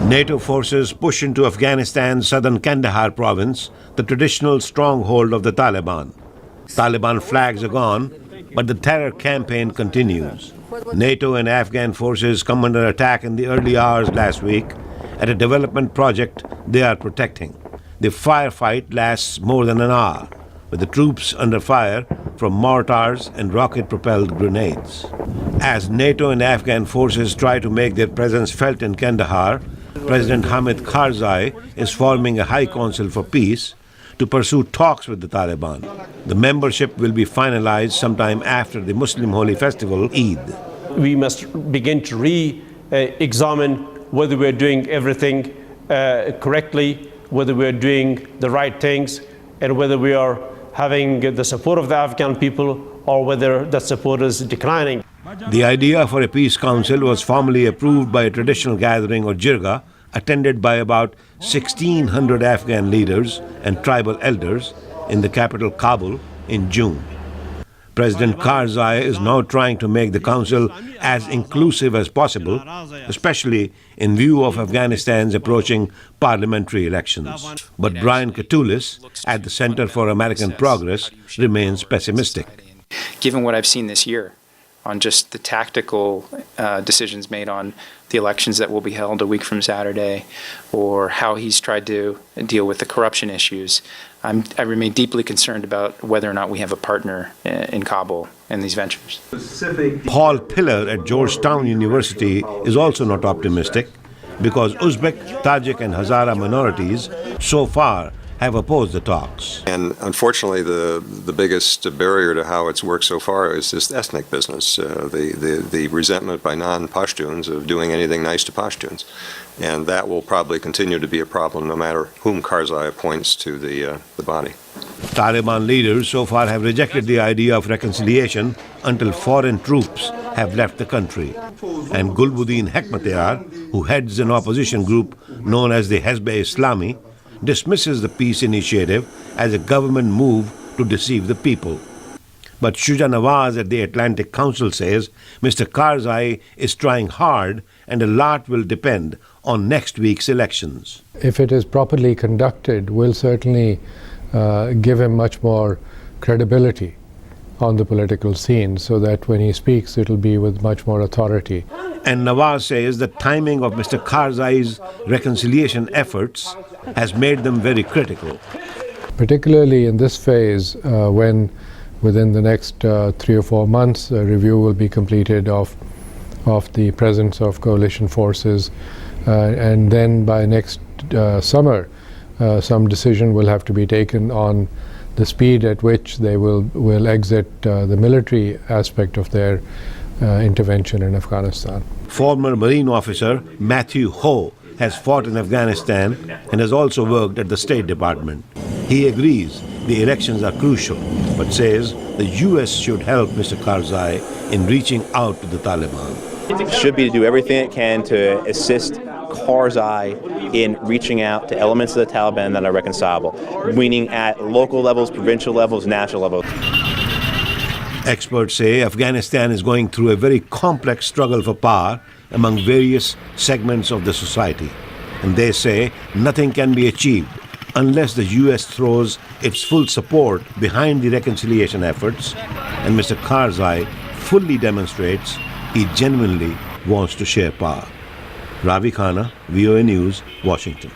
NATO forces push into Afghanistan's southern Kandahar province, the traditional stronghold of the Taliban. Taliban flags are gone, but the terror campaign continues. NATO and Afghan forces come under attack in the early hours last week at a development project they are protecting. The firefight lasts more than an hour, with the troops under fire from mortars and rocket-propelled grenades. As NATO and Afghan forces try to make their presence felt in Kandahar, President Hamid Karzai is forming a High Council for Peace to pursue talks with the Taliban. The membership will be finalized sometime after the Muslim Holy Festival, Eid. We must begin to re-examine whether we're doing everything correctly, whether we're doing the right things, and whether we are having the support of the Afghan people or whether that support is declining. The idea for a peace council was formally approved by a traditional gathering or jirga attended by about 1,600 Afghan leaders and tribal elders in the capital Kabul in June. President Karzai is now trying to make the council as inclusive as possible, especially in view of Afghanistan's approaching parliamentary elections. But Brian Katulis at the Center for American Progress remains pessimistic. Given what I've seen this year on just the tactical decisions made on the elections that will be held a week from Saturday, or how he's tried to deal with the corruption issues, I remain deeply concerned about whether or not we have a partner in Kabul in these ventures. Paul Pillar at Georgetown University is also not optimistic because Uzbek, Tajik and Hazara minorities so far have opposed the talks. And unfortunately, the biggest barrier to how it's worked so far is this ethnic business, the resentment by non-Pashtuns of doing anything nice to Pashtuns. And that will probably continue to be a problem no matter whom Karzai appoints to the body. Taliban leaders so far have rejected the idea of reconciliation until foreign troops have left the country. And Gulbuddin Hekmatyar, who heads an opposition group known as the Hezb-e-Islami, dismisses the peace initiative as a government move to deceive the people. But Shuja Nawaz at the Atlantic Council says Mr. Karzai is trying hard and a lot will depend on next week's elections. If it is properly conducted, will certainly give him much more credibility on the political scene so that when he speaks it will be with much more authority. And Nawaz says the timing of Mr. Karzai's reconciliation efforts has made them very critical. Particularly in this phase when within the next 3 or 4 months a review will be completed of the presence of coalition forces and then by next summer some decision will have to be taken on the speed at which they will exit the military aspect of their intervention in Afghanistan. Former Marine officer Matthew Ho has fought in Afghanistan and has also worked at the State Department. He agrees the elections are crucial, but says the U.S. should help Mr. Karzai in reaching out to the Taliban. It should be to do everything it can to assist Karzai in reaching out to elements of the Taliban that are reconcilable, meaning at local levels, provincial levels, national levels. Experts say Afghanistan is going through a very complex struggle for power among various segments of the society. And they say nothing can be achieved unless the U.S. throws its full support behind the reconciliation efforts and Mr. Karzai fully demonstrates he genuinely wants to share power. Ravi Khanna, VOA News, Washington.